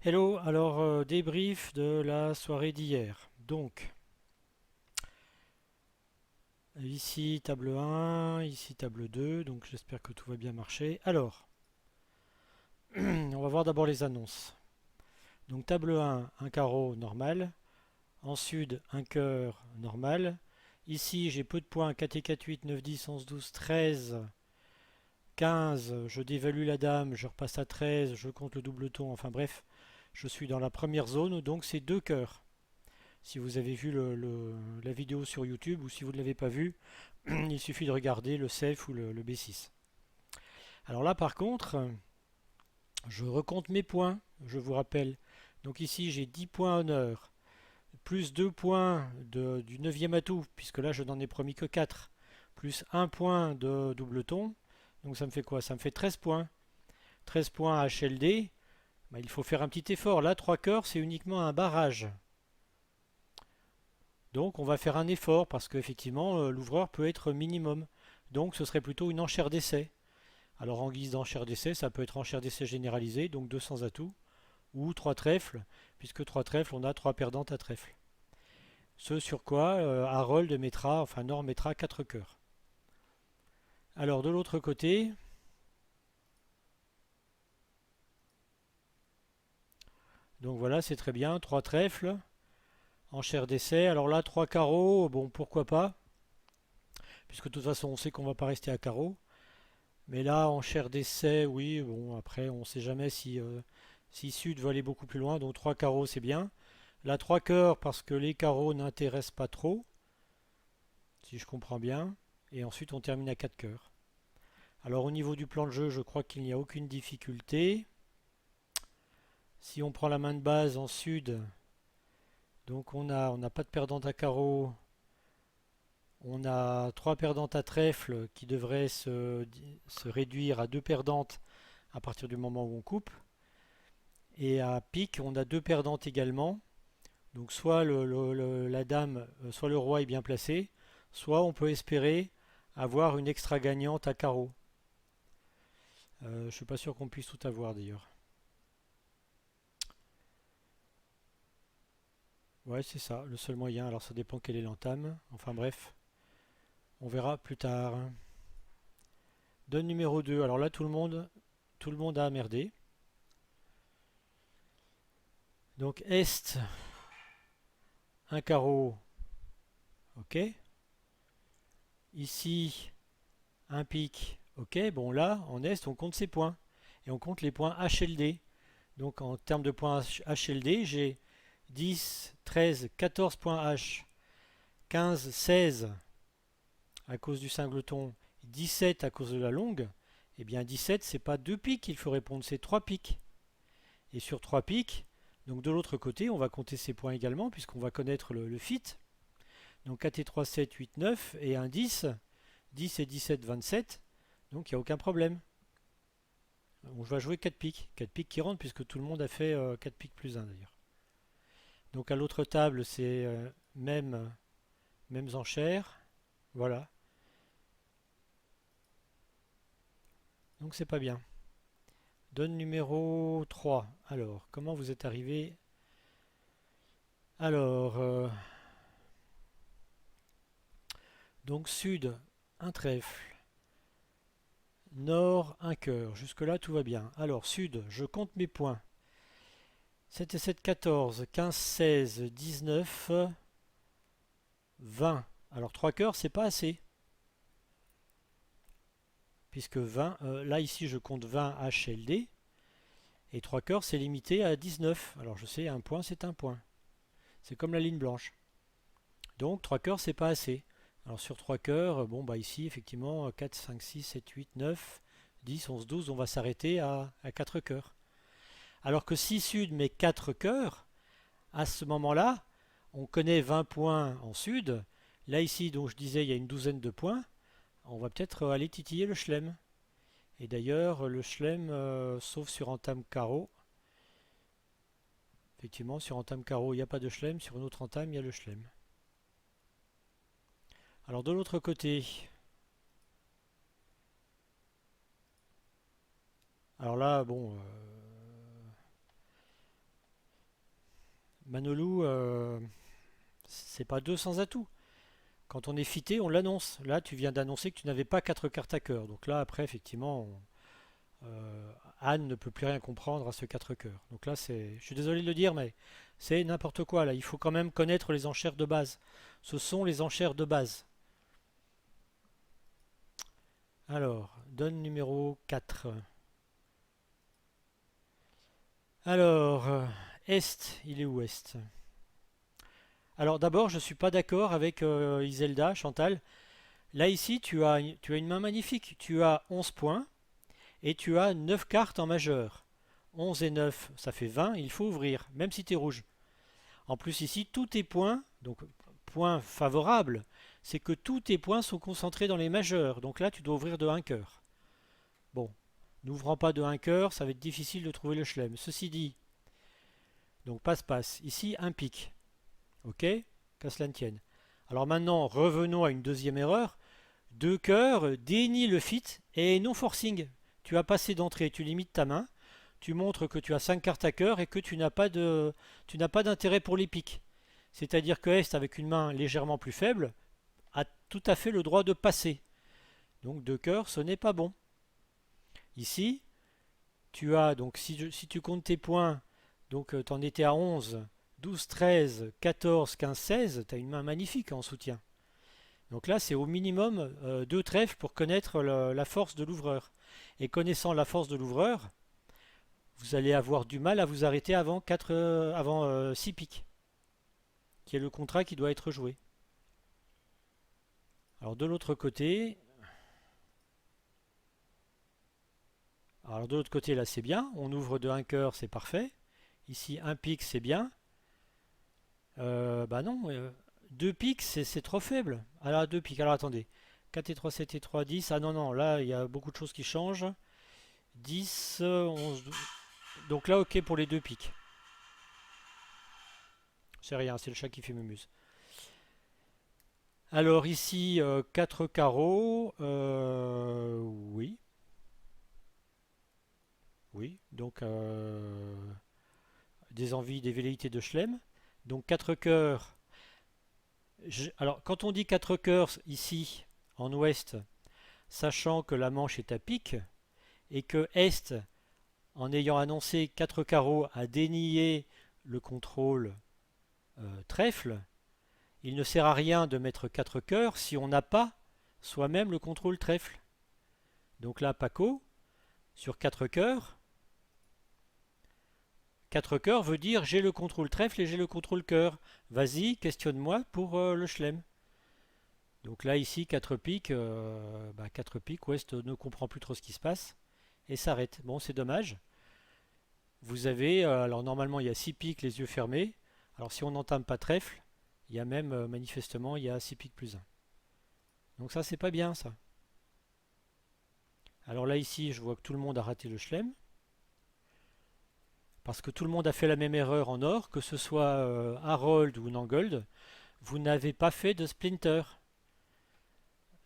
Hello, alors débrief de la soirée d'hier. Donc, ici table 1, ici table 2, donc j'espère que tout va bien marcher. Alors, on va voir d'abord les annonces. Donc table 1, un carreau normal. En sud, un cœur normal. Ici, j'ai peu de points, 4 et 4, 8, 9, 10, 11, 12, 13, 15. Je dévalue la dame, je repasse à 13, je compte le doubleton, enfin bref, je suis dans la première zone, donc c'est deux cœurs. Si vous avez vu la vidéo sur YouTube ou si vous ne l'avez pas vue, il suffit de regarder le safe ou le B6. Alors là par contre, je recompte mes points, je vous rappelle. Donc ici j'ai 10 points honneur, plus 2 points du 9e atout, puisque là je n'en ai promis que 4, plus un point de doubleton. Donc ça me fait quoi? Ça me fait 13 points. 13 points HLD, bah, il faut faire un petit effort. Là 3 cœurs c'est uniquement un barrage. Donc on va faire un effort parce qu'effectivement l'ouvreur peut être minimum. Donc ce serait plutôt une enchère d'essai. Alors en guise d'enchère d'essai, ça peut être enchère d'essai généralisée, donc 200 atouts, ou 3 trèfles, puisque 3 trèfles, on a 3 perdantes à trèfle. Ce sur quoi Harold mettra, enfin Nord mettra 4 cœurs. Alors de l'autre côté, donc voilà, c'est très bien, 3 trèfles, enchère d'essai. Alors là, 3 carreaux, bon pourquoi pas, puisque de toute façon on sait qu'on va pas rester à carreau. Mais là, en chair d'essai, oui, bon, après, on ne sait jamais si Sud veut aller beaucoup plus loin, donc 3 carreaux, c'est bien. Là, 3 cœurs, parce que les carreaux n'intéressent pas trop, si je comprends bien. Et ensuite, on termine à 4 cœurs. Alors, au niveau du plan de jeu, je crois qu'il n'y a aucune difficulté. Si on prend la main de base en Sud, donc on n'a pas de perdante à carreau. On a 3 perdantes à trèfle qui devraient se réduire à 2 perdantes à partir du moment où on coupe. Et à pique, on a deux perdantes également. Donc soit la dame, soit le roi est bien placé, soit on peut espérer avoir une extra gagnante à carreau. Je suis pas sûr qu'on puisse tout avoir d'ailleurs. Ouais, c'est ça, le seul moyen. Alors ça dépend quelle est l'entame. Enfin bref, on verra plus tard. Donne numéro 2. Alors là, tout le monde a merdé. Donc Est, un carreau, ok. Ici, un pic, ok. Bon là, en Est, on compte ses points. Et on compte les points HLD. Donc en termes de points HLD, j'ai 10, 13, 14 points H, 15, 16 à cause du singleton, 17 à cause de la longue. Eh bien 17, c'est pas deux pics qu'il faut répondre, c'est trois pics. Et sur trois pics, donc de l'autre côté, on va compter ces points également, puisqu'on va connaître le fit. Donc 4 et 3, 7, 8, 9, et un 10. 10 et 17, 27. Donc il n'y a aucun problème. On va jouer 4 pics. 4 pics qui rentrent, puisque tout le monde a fait 4 pics plus un d'ailleurs. Donc à l'autre table, c'est mêmes enchères. Voilà. Donc c'est pas bien. Donne numéro 3. Alors, comment vous êtes arrivé? Alors, donc sud, un trèfle. Nord, un cœur. Jusque-là, tout va bien. Alors, sud, je compte mes points. 7 et 7, 14, 15, 16, 19, 20. Alors, 3 cœurs, c'est pas assez. Puisque 20, là, ici, je compte 20 HLD. Et 3 cœurs, c'est limité à 19. Alors, je sais, un point, c'est un point. C'est comme la ligne blanche. Donc 3 cœurs, c'est pas assez. Alors sur 3 cœurs, bon bah ici effectivement 4, 5, 6, 7, 8, 9, 10, 11, 12, on va s'arrêter à 4 cœurs. Alors que si Sud met 4 cœurs, à ce moment-là, on connaît 20 points en Sud. Là ici, donc je disais, il y a une douzaine de points. On va peut-être aller titiller le chelem. Et d'ailleurs, le chelem, sauf sur entame carreau, effectivement, sur entame carreau, il n'y a pas de chelem. Sur une autre entame, il y a le chelem. Alors de l'autre côté, alors là, bon, Manolou, c'est pas 2 sans atout. Quand on est fité, on l'annonce. Là, tu viens d'annoncer que tu n'avais pas 4 cartes à cœur. Donc là, après, effectivement, Anne ne peut plus rien comprendre à ce 4 cœurs. Donc là, je suis désolé de le dire, mais c'est n'importe quoi. Là, il faut quand même connaître les enchères de base. Ce sont les enchères de base. Alors, donne numéro 4. Alors, Est, il est où Est? Alors d'abord, je ne suis pas d'accord avec Iselda, Chantal. Là ici, tu as une main magnifique. Tu as 11 points et tu as 9 cartes en majeur. 11 et 9, ça fait 20, il faut ouvrir, même si tu es rouge. En plus ici, tous tes points, donc point favorable, c'est que tous tes points sont concentrés dans les majeurs. Donc là, tu dois ouvrir de 1 cœur. Bon, n'ouvrant pas de 1 cœur, ça va être difficile de trouver le chelem. Ceci dit, donc passe-passe. Ici, un pic. Ok? Qu'à cela ne tienne. Alors maintenant, revenons à une deuxième erreur. 2 cœurs, dénie le fit et non forcing. Tu as passé d'entrée, tu limites ta main, tu montres que tu as 5 cartes à cœur et que tu n'as pas d'intérêt pour les piques. C'est-à-dire que Est, avec une main légèrement plus faible, a tout à fait le droit de passer. Donc 2 cœurs, ce n'est pas bon. Ici, tu as, donc si tu comptes tes points, donc tu en étais à 11, 12, 13, 14, 15, 16, tu as une main magnifique en soutien. Donc là, c'est au minimum 2 trèfles pour connaître la force de l'ouvreur. Et connaissant la force de l'ouvreur, vous allez avoir du mal à vous arrêter avant 6 piques, qui est le contrat qui doit être joué. Alors de l'autre côté, là c'est bien, on ouvre de 1 cœur, c'est parfait. Ici un pique, c'est bien. Bah non, 2 piques, c'est trop faible. Alors 2 piques, alors attendez. 4 et 3, 7 et 3, 10. Ah non, non, là il y a beaucoup de choses qui changent. 10, 11, 12. Donc là, ok pour les 2 piques. C'est rien, c'est le chat qui fait mumuse. Alors ici, 4 carreaux. Oui. Oui. Donc, des envies, des velléités de Schlem. Donc 4 cœurs. Alors, quand on dit 4 cœurs ici, en ouest, sachant que la manche est à pique, et que Est, en ayant annoncé 4 carreaux, a dénié le contrôle trèfle, il ne sert à rien de mettre 4 cœurs si on n'a pas soi-même le contrôle trèfle. Donc là, Paco, sur 4 cœurs, 4 cœurs veut dire j'ai le contrôle trèfle et j'ai le contrôle cœur. Vas-y, questionne-moi pour le chelem. Donc là, ici, 4 piques, 4 piques, Ouest ne comprend plus trop ce qui se passe et s'arrête. Bon, c'est dommage. Vous avez, alors normalement, il y a 6 piques les yeux fermés. Alors si on n'entame pas trèfle, il y a même, manifestement, il y a 6 piques plus 1. Donc ça, c'est pas bien, ça. Alors là, ici, je vois que tout le monde a raté le chelem. Parce que tout le monde a fait la même erreur en or, que ce soit Harold ou Nangold. Vous n'avez pas fait de splinter.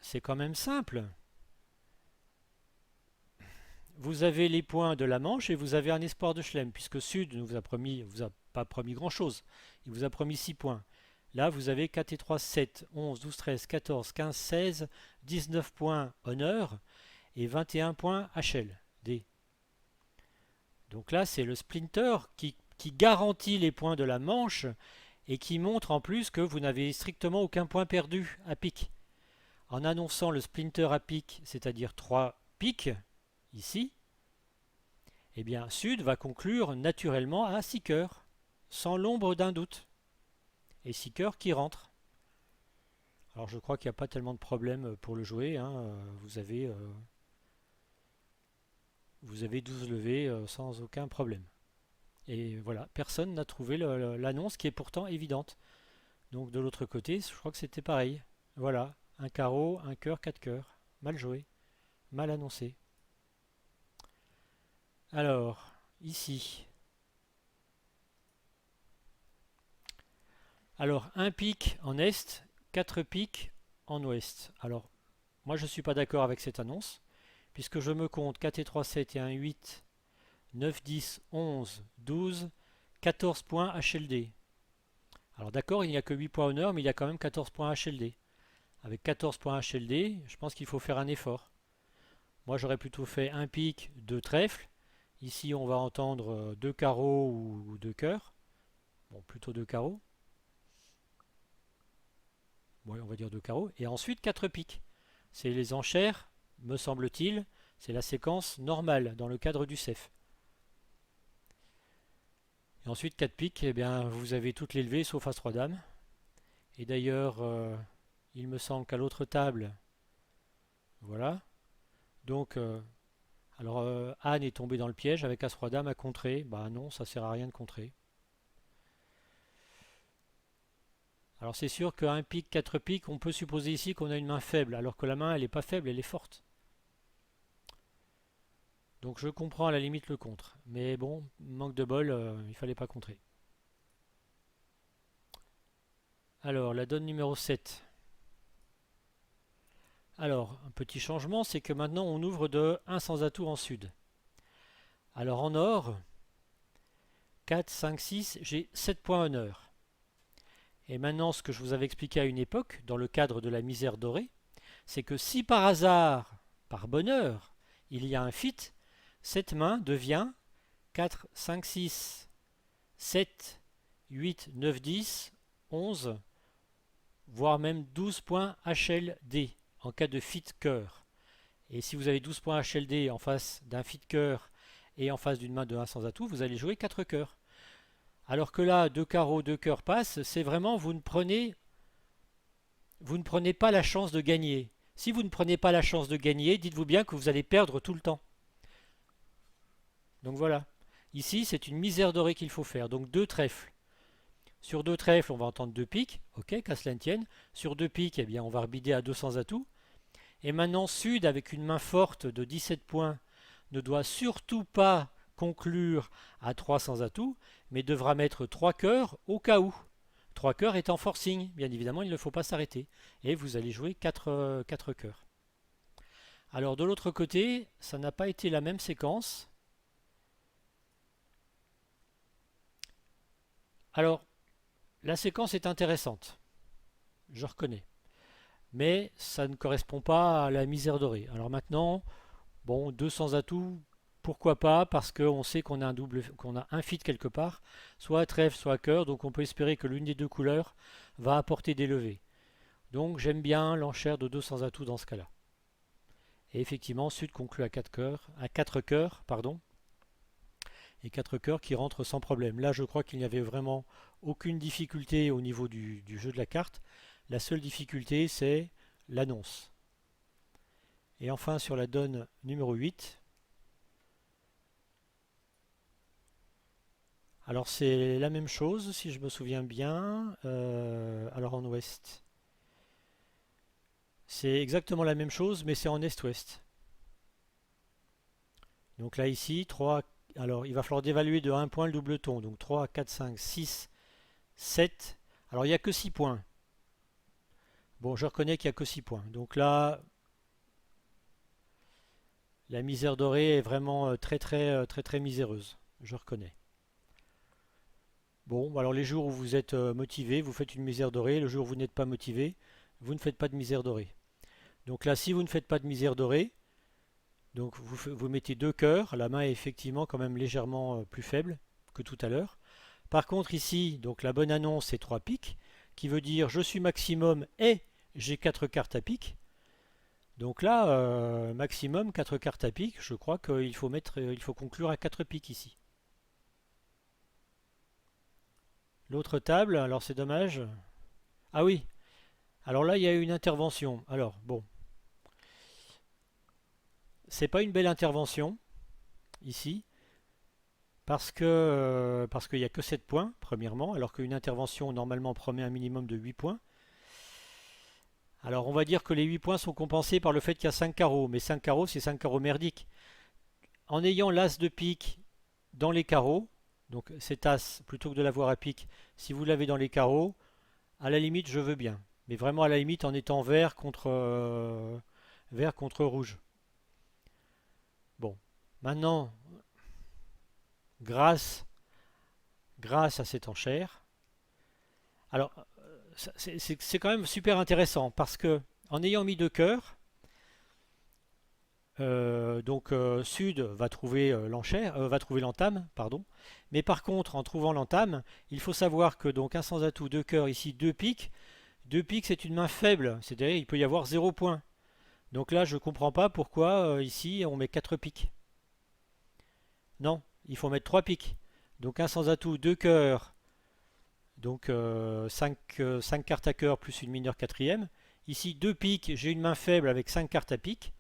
C'est quand même simple. Vous avez les points de la manche et vous avez un espoir de chelem, puisque Sud ne vous a pas promis grand-chose. Il vous a promis 6 points. Là, vous avez 4 et 3, 7, 11, 12, 13, 14, 15, 16, 19 points honneur et 21 points HL, D. Donc là, c'est le splinter qui garantit les points de la manche et qui montre en plus que vous n'avez strictement aucun point perdu à pic. En annonçant le splinter à pic, c'est-à-dire 3 pics, ici, eh bien Sud va conclure naturellement à 6 cœurs, sans l'ombre d'un doute. Et 6 cœurs qui rentrent. Alors je crois qu'il n'y a pas tellement de problème pour le jouer, hein. Vous avez 12 levées sans aucun problème. Et voilà, personne n'a trouvé l'annonce qui est pourtant évidente. Donc de l'autre côté, je crois que c'était pareil. Voilà, un carreau, un cœur, 4 cœurs. Mal joué, mal annoncé. Alors, ici. Alors, un pic en est, 4 pics en ouest. Alors, moi je ne suis pas d'accord avec cette annonce, puisque je me compte 4 et 3, 7 et 1, 8, 9, 10, 11, 12, 14 points HLD. Alors d'accord, il n'y a que 8 points honneur, mais il y a quand même 14 points HLD. Avec 14 points HLD, je pense qu'il faut faire un effort. Moi, j'aurais plutôt fait un pique, deux trèfles. Ici, on va entendre deux carreaux ou deux cœurs. Bon, plutôt deux carreaux. Oui, on va dire deux carreaux. Et ensuite, quatre piques. C'est les enchères, me semble-t-il. C'est la séquence normale dans le cadre du CEF. Et ensuite, quatre piques, eh bien, vous avez toutes les levées sauf As-3 Dames. Et d'ailleurs, il me semble qu'à l'autre table, voilà. Donc, alors Anne est tombée dans le piège avec As-3 Dame à contrer. Bah non, ça sert à rien de contrer. Alors c'est sûr qu'un pique, 4 piques, on peut supposer ici qu'on a une main faible, alors que la main elle n'est pas faible, elle est forte. Donc je comprends à la limite le contre. Mais bon, manque de bol, il fallait pas contrer. Alors la donne numéro 7. Alors, un petit changement, c'est que maintenant on ouvre de 1 sans atout en sud. Alors en or, 4, 5, 6, j'ai 7 points honneur. Et maintenant, ce que je vous avais expliqué à une époque, dans le cadre de la misère dorée, c'est que si par hasard, par bonheur, il y a un fit, cette main devient 4, 5, 6, 7, 8, 9, 10, 11, voire même 12 points HLD en cas de fit cœur. Et si vous avez 12 points HLD en face d'un fit cœur et en face d'une main de 1 sans atout, vous allez jouer 4 cœurs. Alors que là, 2 carreaux, 2 cœurs passent, c'est vraiment vous ne prenez pas la chance de gagner. Si vous ne prenez pas la chance de gagner, dites-vous bien que vous allez perdre tout le temps. Donc voilà. Ici, c'est une misère dorée qu'il faut faire. Donc deux trèfles. Sur deux trèfles, on va entendre deux piques. Ok, qu'à cela ne tienne. Sur deux piques, eh bien, on va rebider à 200 atouts. Et maintenant, Sud, avec une main forte de 17 points, ne doit surtout pas conclure à 300 atouts, mais devra mettre 3 cœurs au cas où. 3 cœurs étant forcing. Bien évidemment, il ne faut pas s'arrêter. Et vous allez jouer 4 cœurs. Alors de l'autre côté, ça n'a pas été la même séquence. Alors, la séquence est intéressante, je reconnais. Mais ça ne correspond pas à la misère dorée. Alors maintenant, bon, 200 atouts, pourquoi pas, parce qu'on sait qu'on a qu'on a un fit quelque part, soit trèfle, soit cœur, donc on peut espérer que l'une des deux couleurs va apporter des levées. Donc j'aime bien l'enchère de 200 atouts dans ce cas-là. Et effectivement, Sud conclut à 4 cœurs, pardon, et 4 cœurs qui rentrent sans problème. Là, je crois qu'il n'y avait vraiment aucune difficulté au niveau du jeu de la carte. La seule difficulté, c'est l'annonce. Et enfin, sur la donne numéro 8, alors c'est la même chose, si je me souviens bien. Alors en ouest, c'est exactement la même chose, mais c'est en est-ouest. Donc là, ici, 3. Alors, il va falloir d'évaluer de 1 point le double ton. Donc 3, 4, 5, 6, 7. Alors, il n'y a que 6 points. Bon, je reconnais qu'il n'y a que 6 points. Donc là, la misère dorée est vraiment très miséreuse. Je reconnais. Bon, alors les jours où vous êtes motivé, vous faites une misère dorée. Le jour où vous n'êtes pas motivé, vous ne faites pas de misère dorée. Donc là, si vous ne faites pas de misère dorée, donc vous mettez deux cœurs. La main est effectivement quand même légèrement plus faible que tout à l'heure. Par contre ici, donc la bonne annonce c'est 3 piques, qui veut dire je suis maximum et j'ai 4 cartes à pique. Donc là, maximum 4 cartes à pique, je crois il faut conclure à 4 piques ici. L'autre table, alors c'est dommage. Ah oui, alors là il y a eu une intervention. Alors bon, c'est pas une belle intervention ici, parce qu'il n'y a que 7 points, premièrement, alors qu'une intervention normalement promet un minimum de 8 points. Alors on va dire que les 8 points sont compensés par le fait qu'il y a 5 carreaux, mais 5 carreaux c'est 5 carreaux merdiques. En ayant l'as de pique dans les carreaux, donc cet as, plutôt que de l'avoir à pique, si vous l'avez dans les carreaux, à la limite je veux bien. Mais vraiment à la limite en étant vert contre rouge. Bon, maintenant, grâce, grâce à cette enchère, Alors, c'est quand même super intéressant parce que en ayant mis deux cœurs, Sud va trouver l'enchère, va trouver l'entame, pardon. Mais par contre, en trouvant l'entame, il faut savoir que donc un sans atout, deux cœurs, ici deux piques. Deux piques, c'est une main faible, c'est-à-dire il peut y avoir zéro point. Donc là, je ne comprends pas pourquoi ici on met quatre piques. Non, il faut mettre trois piques. Donc un sans atout, deux cœurs, donc 5 cartes à cœur plus une mineure quatrième. Ici deux piques, j'ai une main faible avec 5 cartes à pique.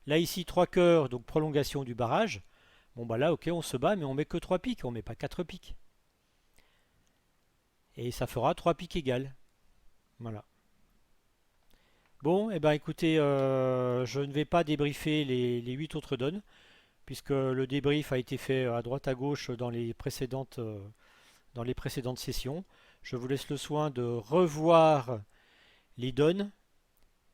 Là ici trois cœurs, donc prolongation du barrage. Bon bah là ok on se bat mais on met que 3 piques, on met pas 4 piques. Et ça fera 3 piques égales. Voilà. Bon, et eh ben écoutez, je ne vais pas débriefer les 8 autres donnes, puisque le débrief a été fait à droite à gauche dans les précédentes sessions. Je vous laisse le soin de revoir les donnes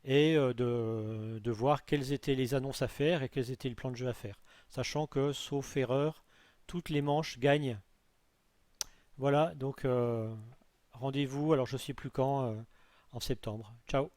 et de voir quelles étaient les annonces à faire et quels étaient les plans de jeu à faire. Sachant que, sauf erreur, toutes les manches gagnent. Voilà, donc rendez-vous, alors je ne sais plus quand, en septembre. Ciao.